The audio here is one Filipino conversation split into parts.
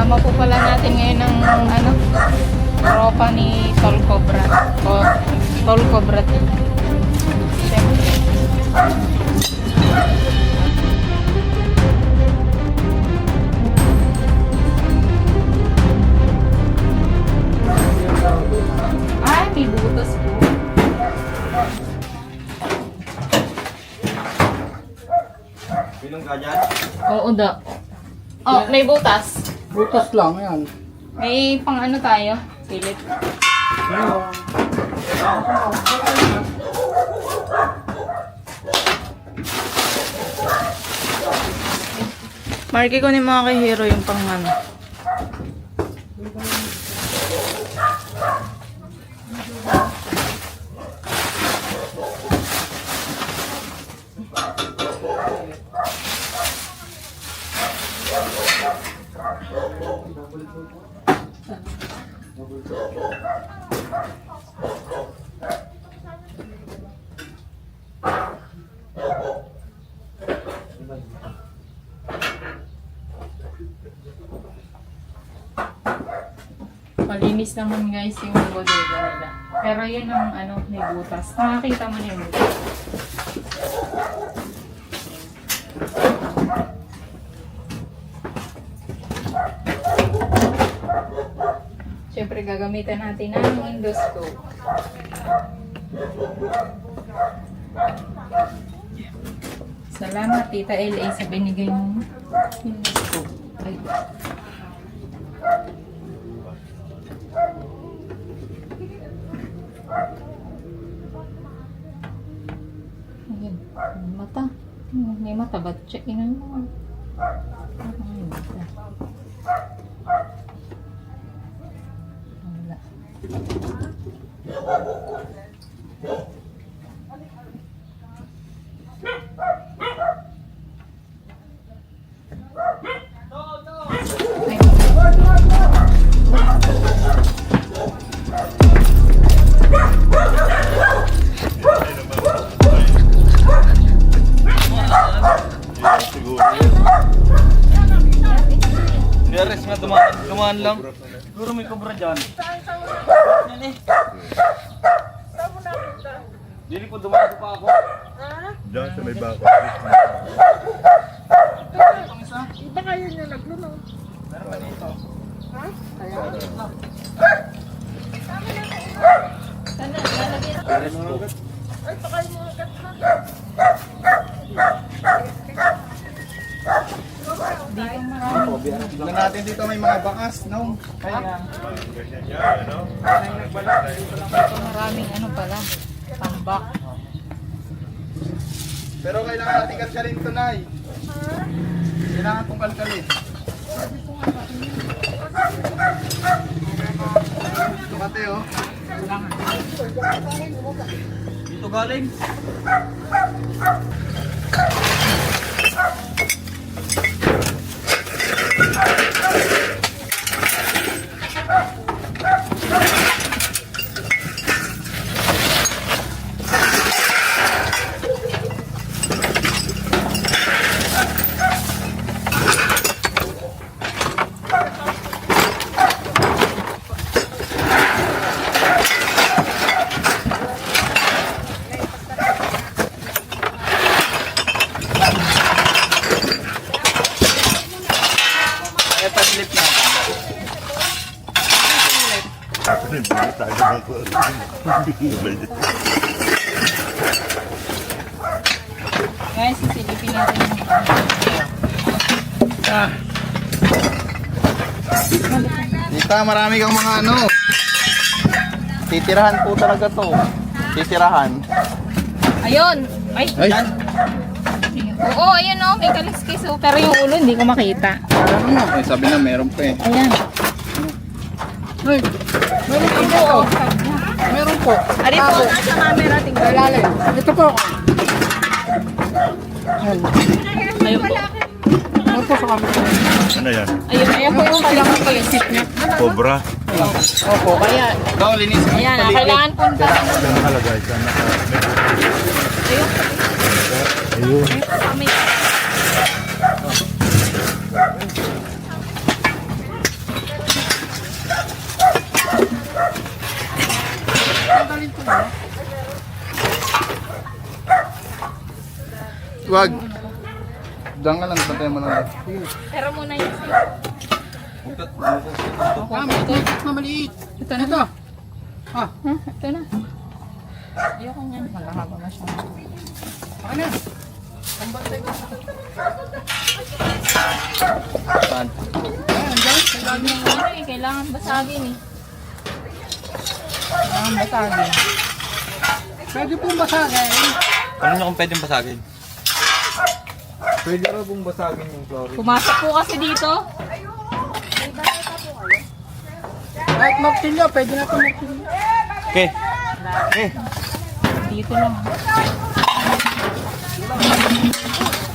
Kasama po pala natin ngayon ng ano, tropa ni Tol Cobra. O, Tol Cobra team. Siyempre. Ay, may butas po. Bilong ka dyan? Oo da. Oh, may butas. Butas lang yan. May pang ano tayo? Pilit. Marky ko ni mga kay Hero yung pang ano. Malinis naman guys yung bodega nila. Pero yun ang ano, may butas. Nakakita mo na yung butas. Siyempre gagamitan natin ang endoscope. Salamat Tita LA sa binigay mong endoscope. Ay. Ayan, may mata. May mata ba? Check in mo. May mata. Wala. Beres nga dumaan lang. Siguro may kobra dyan. Yan eh. Dili ko dumaan pa ako. Diyan sa may bako. Iba kayo niya nagluno. Meron pa dito. Ha? Beres ko. Ay, pakay mo agad na. Dito marami. Tignan natin dito may mga bakas, no? Kaya Dito maraming ano pala. Tambak. Pero kailangan natin kalkalin ito, Nay. Kailangan itong kalkalin. Ito kate, oh. dito galing. Pag-flip na. Guys, sisilipin natin yung Dita, marami kang mga ano. Titirahan po talaga to. Titirahan. Ayun! Ay! Ay, Oo, ayun o. May kaliskis o. Pero yung ulo hindi ko makita. ano nga? Ay, sabi na meron pa eh. Ayan. Ay, meron po po. Oo. Meron po. Ari po. Sa camera, tingnan. Lalim. Ito po. Ayun. Ayun po. Ano po sa kamera? Ano yan? Ayun, ayun po yung kailangan kaliskis niya. Cobra? Opo, kaya. Ikaw, linis mo. Ayan, kailangan punta. Saan nakalagay? Saan Ayun. Ayun. May Wag. Diyan ka lang, bantay mo lang. Pero muna yun. Mamaliit. Ito na to. Ha? Ito na. Ayoko nga. Malakaba na siya. Okay na. Saan? Kailangan basagin eh. Kailangan basagin. Pwede pong basagin. Ano nyo kung pwedeng basagin? Pwede raw pong basagin yung chlorine. Pumasok po kasi dito. Kahit magtilyo, pwede na itong magtilyo. Okay. Okay. Dito lang.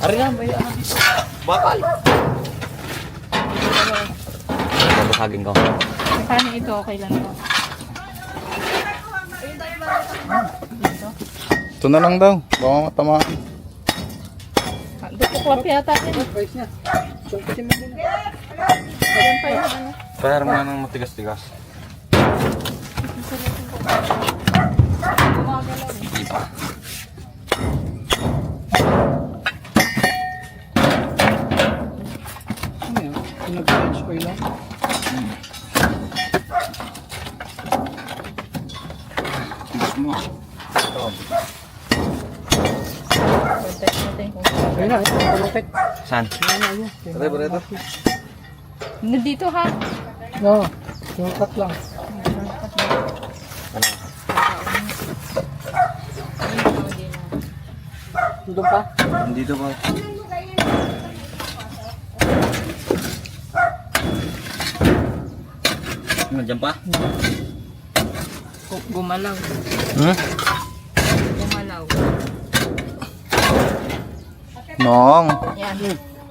Ari na, may ano dito. Bakal. Basagin ko. Paano ito? Okay lang ito. Ito na lang daw. Baka matamaan. Tutuklap yata yun. Ayan pa yun. Ano? Pahir mo nga ng matigas-tigas. Gumagalaw eh. Hindi pa. Ano yan? Pinag-change oil lang. Tigas mo. Contact natin kung Ayun na, ito. Palupit. Saan? Ito, ito. Nandito ha. Oo. Shortcut lang. Doon pa? Nandito pa. Nandiyan pa? Gumalaw. Hmm? Gumalaw. Nong. Yan.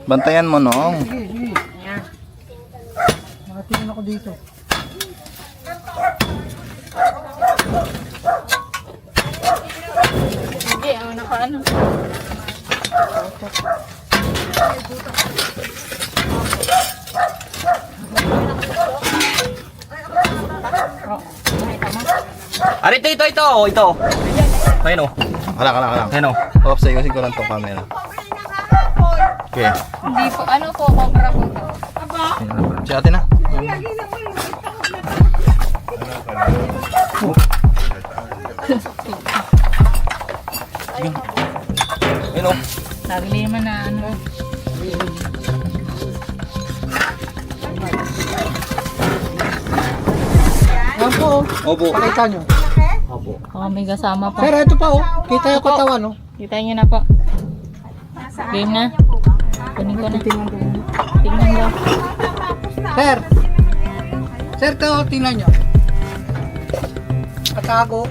Bantayan mo, Nong. Yan. Nakatingin ako dito. Hindi, nakaano. Ari, ito. Oh, ito. Ayun, oh. Kala. Ayun, oh. Off sa'yo kasi ko lang itong camera. Okay. Hindi po, ano po, cobra po to. Si ate na. Ayun, oh. Sabi naman na ano. Yan po. Opo. Pakita nyo. Opo. Oh, may kasama pa. Pero ito pa oh. Kita yung katawan oh. Kita niyo na po. Game na. Kunin ko na. Tingnan daw. Sir. Sir, ito tingnan nyo. Katago.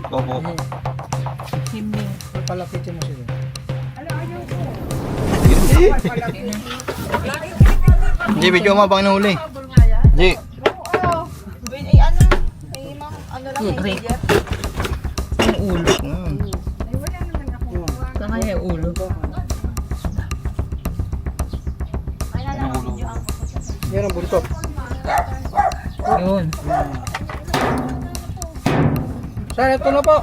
Opo. Hindi. Palapitin mo sila. Hindi, video mo bang nahuli? Hindi. Rick. Ang ulo. Saan kaya yung ulo? Yan ang buntot. Yun. Sir, ito na po.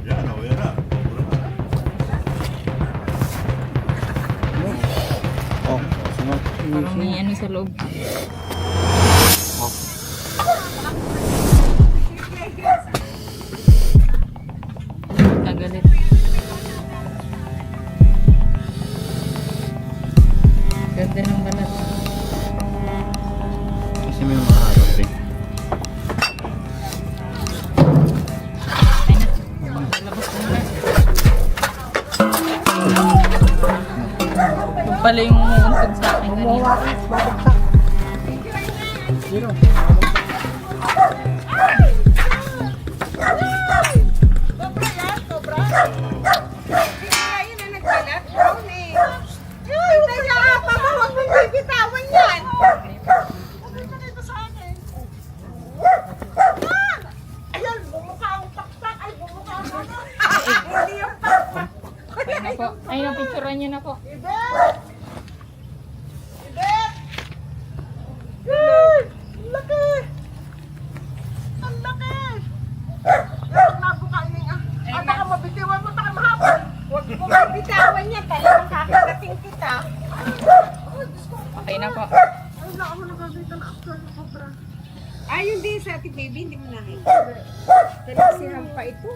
Yan, oh, yan na. Oh, sunod. Parang may ano sa loob. Nagalit. Ganda ng balat. Kasi may maharap eh. Labas mo na. Yung pala yung umuuntog sa akin kanina. Sino? Ayun na po. Ayun, picturean niyo na po. Laki! Ang laki! kung bibitawan niya, talagang kakagating kita. Okay na po. Wala ako nakakita ng actual na cobra. Ay, hindi sa ating baby, hindi mo nakita. Talagang pa ito.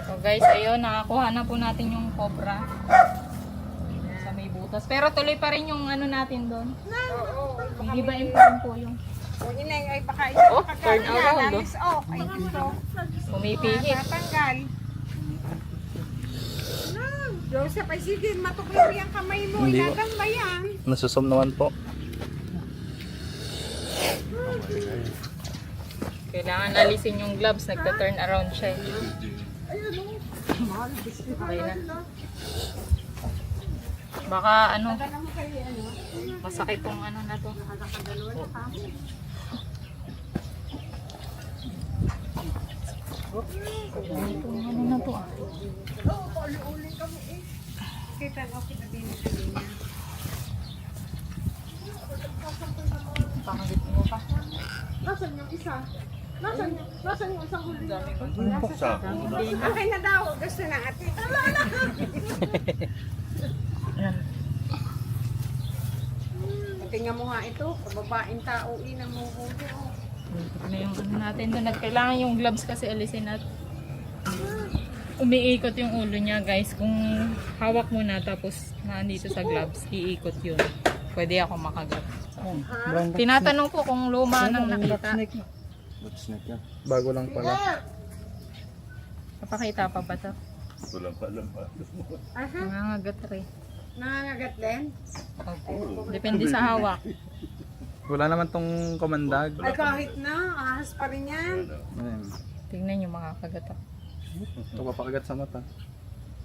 So guys, ayun, nakakuha na po natin yung cobra sa may butas. Pero tuloy pa rin yung ano natin doon. Hindi ba important po yung O, yun na yung ay baka ito. Oh, turn around, oh. Nalis off. Ay, ito. pumipihit? Tatanggal. No, Joseph, ay sige, matuklo yung kamay mo. Hindi Ilagang ba yan? Nasusom naman po. Kailangan alisin yung gloves, nagta-turn around siya. Okay na. Baka ano, masakit tong ano na to. Itong ano na to ah. Kita mo, kita din na kanina. Pangagit mo pa. Nasaan yung isa? Nasaan yung isang huli? Sa Akin na daw, gusto na ate. Tingnan mo nga ito, babaeng tao, ina mo huli. Ano yung ano natin doon. Kailangan yung gloves kasi alisin at umiikot yung ulo niya guys. Kung hawak mo na tapos nandito sa gloves, iikot yun. Pwede ako makagat. Tinatanong ko kung luma nang nakita. Bago lang pala. Papakita pa ba ito? Walang pa. Aha, Nangangagat rin. nangangagat din. Opo. Depende sa hawak. Wala naman tong kamandag. Ay kahit na, ahas pa rin yan. Ayan. Tingnan nyo makakagat ako. Ito papakagat sa mata.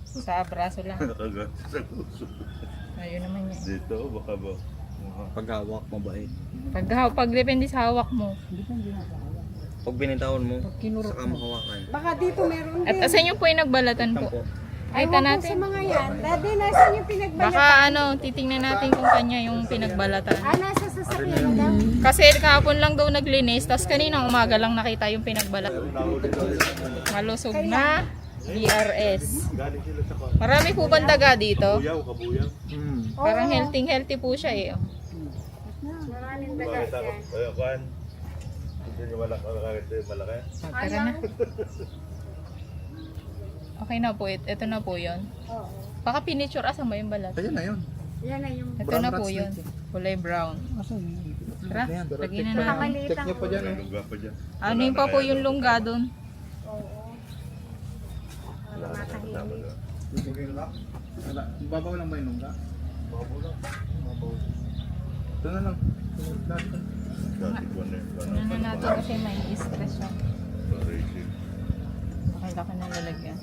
Sa braso lang. Nakagat sa puso. Ayun naman yan. Dito, baka ba? Paghawak mabait. Pag depende sa hawak mo. Pag binitawan mo, Pag kinurot saka mo. mahawakan. Baka dito meron At din. asan yung po yung nagbalatan po? Ay, Kita wag mo sa natin. mga yan. Daddy, nasan yung pinagbalatan? Baka ano, titingnan natin kung kanya yung pinagbalatan. Ah, nasa sasakyan daw. Kasi kahapon lang daw naglinis, tapos kaninang umaga lang nakita yung pinagbalat. Malusog na BRS. Marami po bang daga dito? Kabuyaw. Parang healthy po siya eh. Maraming dagat yan. Kaya kuhan. Hindi nyo malaki. Tara na. Okay na po, ito na po yun. Oo. Baka pinicture, asan ba yung balat? Ayan na yun. Yan na yung Ito Brown na po rat yun. snake Kulay brown. Tara, Ayan, lagyan na check pa natin. yan. Check nyo pa dyan. Oh. Lungga pa dyan. Ano yung pa po yung lungga doon? Tama na. Wala. Babaw lang ba yung lungga? Babaw lang. Ito na lang. Dati ko na yun. Ano na natin kasi may stress siya. Racing. Okay, laki na lalagyan.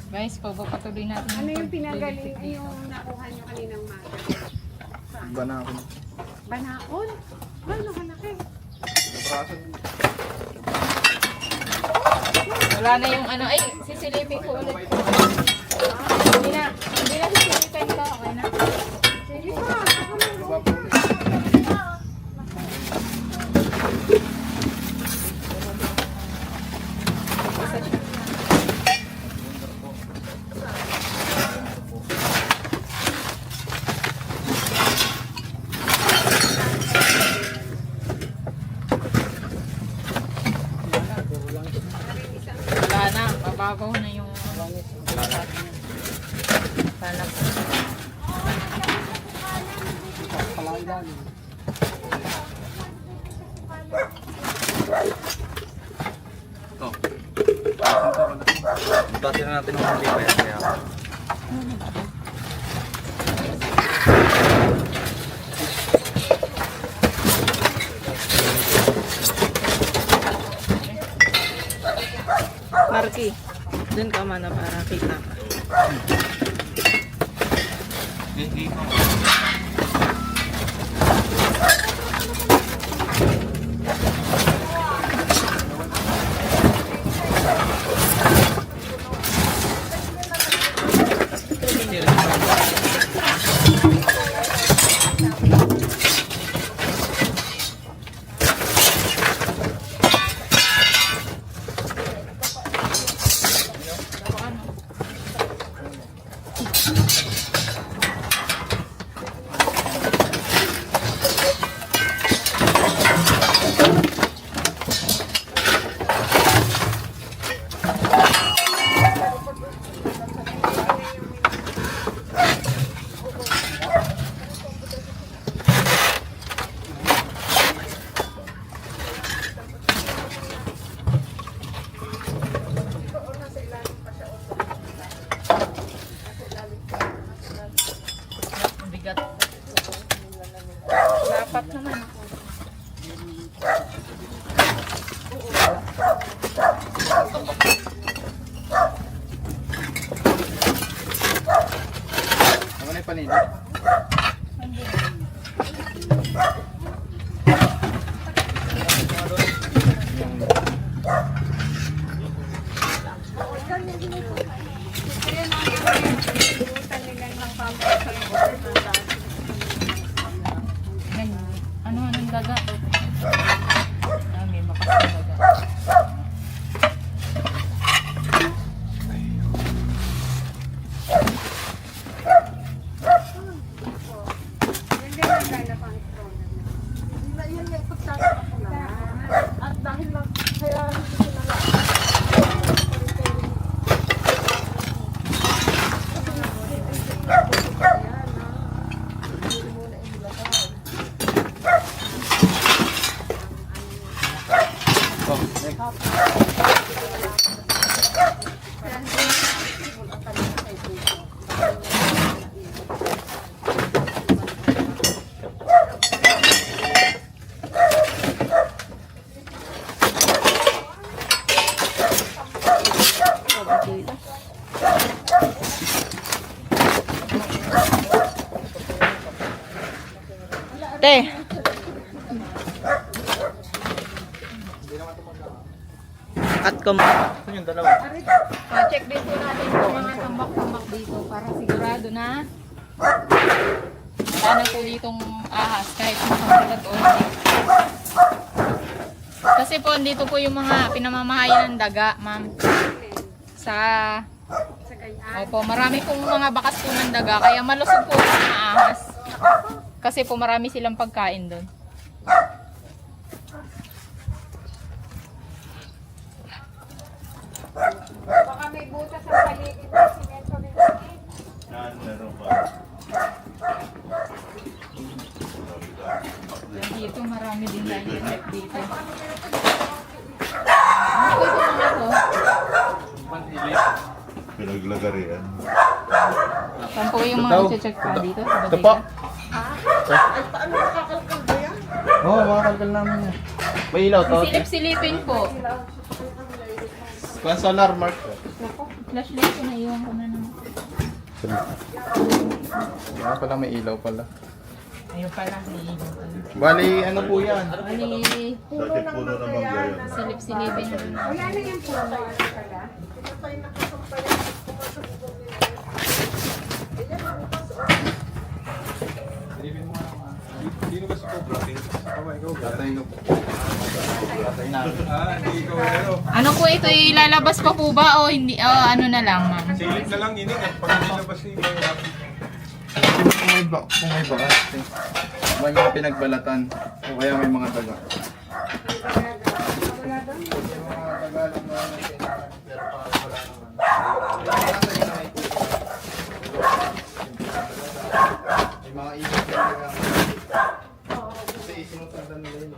Guys, patuloy natin. ano yung pinagaling, ay yung nakuha nyo kaninang maga. Banakon. Banakon? Gano'n kalaki? Wala na yung ano, ay, sisilipin ko ulit. Hindi na sisilipin ko, okay na. Sige pa, ako na. Wala na, mababaw na yung salak. Ito. Butasin na natin ng hindi pa yan. Kaya Marky, dun ka mana para kita ka. hindi pa. Te. At Saan yung dalawa? check din po natin yung mga tambak-tambak dito para sigurado na wala na po ditong ahas kahit makamulat o hindi. Kasi po andito po yung mga pinamamahayan ng daga, ma'am. Sa Opo, marami pong mga bakas po ng daga kaya malusog po yung mga ahas. Kasi po marami silang pagkain doon. Baka may butas sa paligid ng simento nila. Yan, meron pa. Dito marami din lilac dito. Ano po ito mga to? Pinaglagarian. Saan po yung mga i-check pa dito? Sa Ito po. bodega? Ay, paano nakakalkal ba yan? Oo, oh, makakalkal namin yan. May ilaw to. Silip-silipin po. Kung solar mark. Flashlight ko na iwan ko na naman. Pala may ilaw pala. Ayun pala, may iwan pala. Bali, ano po yan? Bali, Dati puno ng mangga yan. silip-silipin na naman. O yan na yung puno pala. Ito tayo nakasampay ang pumasok nila. Ayan, ang bukas. Sino ba si Cobra? Tatay ko. Tatay namin. Ano po ito, ilalabas pa po ba o hindi? O ano na lang, ma'am? Silip na lang ini at pag nilabas ni Iba, Kung may bakas. May mga pinagbalatan. O kaya may mga daga. Wala doon. May mga ibig talaga. Kasi sinusundan nila yun.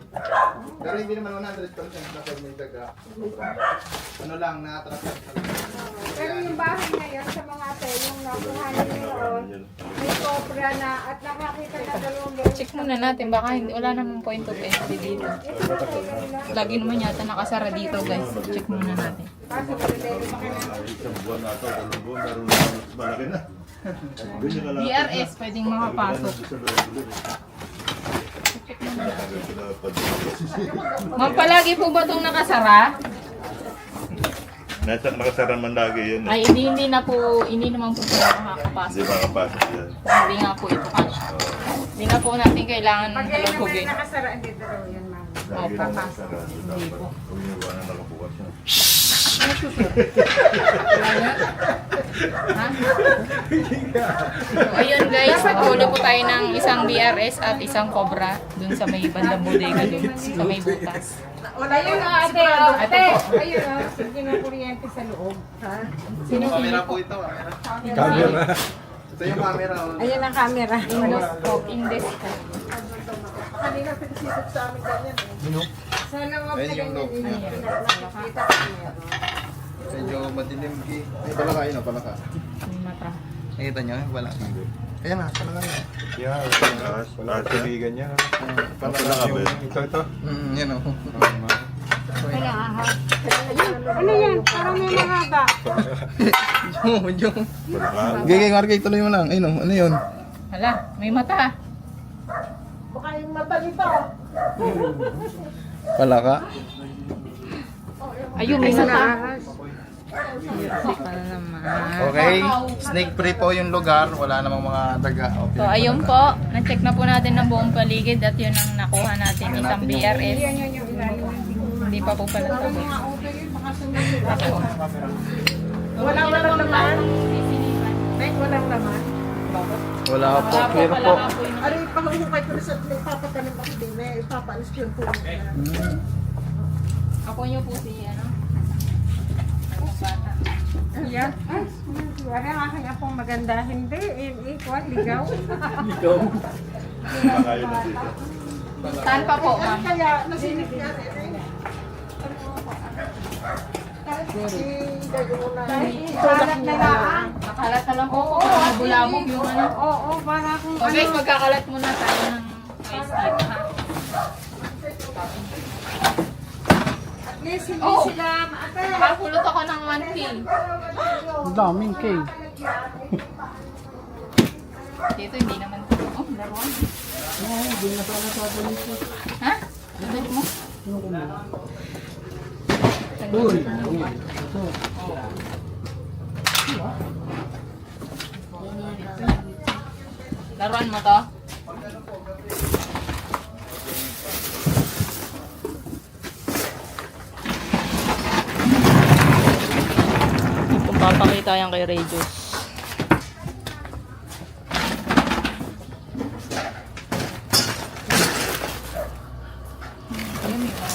Pero hindi naman 100% na pag may daga. Ano lang, na-attract lang talaga. Pero yung bahay ngayon sa mga ate, yung nakuha niyo noon, may cobra na at nakakita na dalawang beses. Check muna natin, baka hindi, wala namang point of entry dito. Lagi naman yata nakasara dito, guys. Check muna natin. Kaso pinadali pa kayo na. Isang buwan na ito, dalawang buwan, meron na mas malaki na. Ganyan ka lang. DRS, pwedeng makapasok. Ma'am, palagi po ba itong nakasara? Nakasara man lagi yun. Ay, hindi naman po sila makakapasok. Hindi makapasok yan. Hindi nga po ito cash. Hindi na po natin kailangan Pag yan naman halugugin. nakasara, hindi daw yan, ma'am. Lagi Opo. na nakasara. Hindi po. Kung yung buwan na nakabukas na. Ha? So, ayun guys, nahuli po tayo ng isang BRS at isang Cobra dun sa may bandang bodega dun, sa may butas. Wala yun na, ate. Ate, ayun na. Sige na kuryente sa loob. Ha? Sino camera po ito? Camera. Ito yung camera. oh. Ayun ang camera. Indescript. Kanina pinisitot sa amin ganyan eh. Sa loob na Ayun yung loob niya. Nakikita ko meron. Medyo madilim. Ay, palaka yun. Palaka. May mata. Nakita nyo? Wala. Ayan na. Palaka na. Yeah, wala kaibigan niya. Palaka. Ito. Yan o. Wala aha. Ano yan? Parang may mahaba. Yung. Gigay, Markay. Tuloy mo lang. Ayun o. Ano yun? Hala, may mata. Baka yung mata nito. Palaka. Ayun, may mata. Okay. Snake free po yung lugar. Wala namang mga daga. So ayun po, na-check na po natin ng buong paligid at yun ang nakuha natin, isang BRS. Yan yun yung ilalim ng tingnan. Hindi pa po pala ito. Mga auto yun, baka sunod. Walang laman. Ay, walang laman. Wala po. Wala po Clear pala po. nga po yung... Ano yung pangungkay ko na sa ipapatanim ako din eh. Ipapaalis ko yung puno na. Ako nyo po si ano? Ang bata. Yan. Ay, wala ang aking apong maganda. Hindi, ikuan, ligaw. Kakain na dito. Saan pa po, ma'am? Kaya, nasinip yan eh. Kalat na lang. Nakalat na lang po. Bulabog yung ano. Oo, para kung O guys, magkakalat muna tayo ng ice dito ha. at least hindi Oh. sila maatay. Nakakulot ako ng 1K. Ang daming cake. Dito hindi naman. Oh, laruan. Ha? Dali mo. Uy. Laruan mo to? Kung papakita yan kay Radius. Ayun, may mga...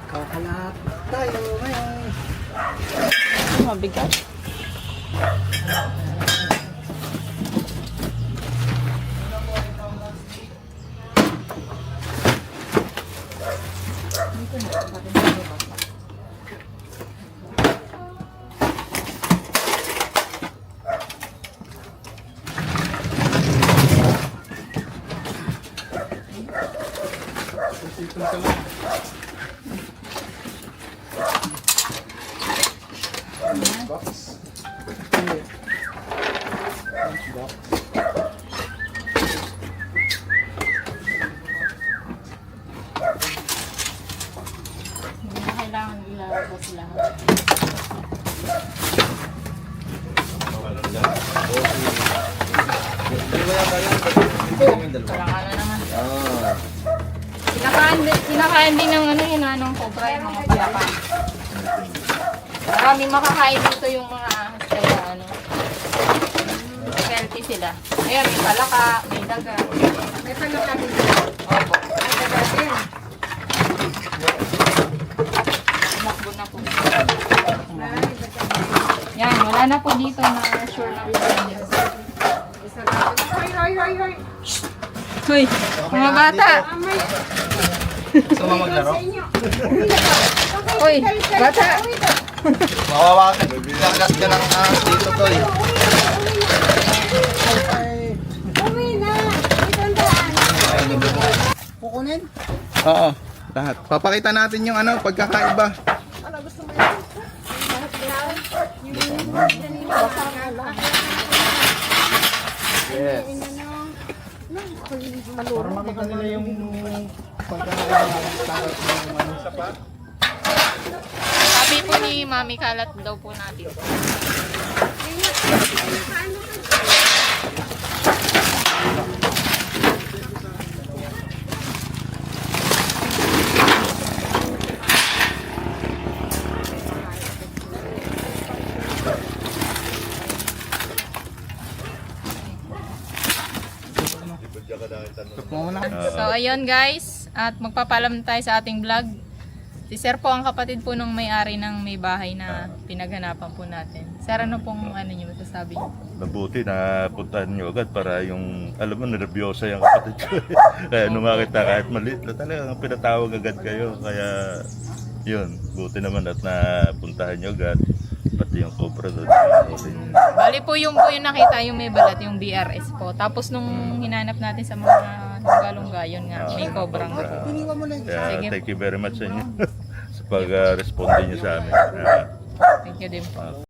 Kakalat tayo ngayon. Mabigat. Sipon ka lang. Box. Box. Hindi na kailangan ilabas lahat. Parang ano naman. Kinakain din ng ano yun, anong cobra, yung mga palaka. Maraming makakain dito yung mga ahas, kaya ano. Healthy sila. Ayan, may palaka, may daga. May palaka dito. Opo. Ang dagat din. Tumakbo na po. Yan, wala na po dito na sure na po. Isa lang. Hoy. Hoy, mga bata! Amay. Gusto mo maglaro? Sa inyo. Uwi na ka. Hoy, bata! Mawawa ka. Lakas ka ng dito, Toy. Uwi na. Ito ang daan. Kukunin? Oo, lahat. Papakita natin yung ano, pagkakaiba. Yes. Para makita nila yung pagkakaiba ng talat ng ano. Sapat. Sabi po ni Mami, kalat daw po natin. So, ayun guys. At magpapalam tayo sa ating vlog. Si Sir po ang kapatid po nung may-ari ng may bahay na pinaghanapan po natin. Sir, ano pong ano niyo masasabi niyo? Mabuti na puntahan nyo agad para yung, alam mo, nervyosa yung kapatid ko. Kaya nung makita kahit maliit na talaga, pinatawag agad kayo. Kaya yun, buti naman at napuntahan nyo agad. Pati yung cobra doon. Bali po yung nakita yung may balat, yung BRS po. Tapos nung hinanap natin sa mga lungga-lungga, yun nga, may cobrang. Kaya Sige. thank you very much sa inyo sa pag-responde nyo sa amin. Thank you din po.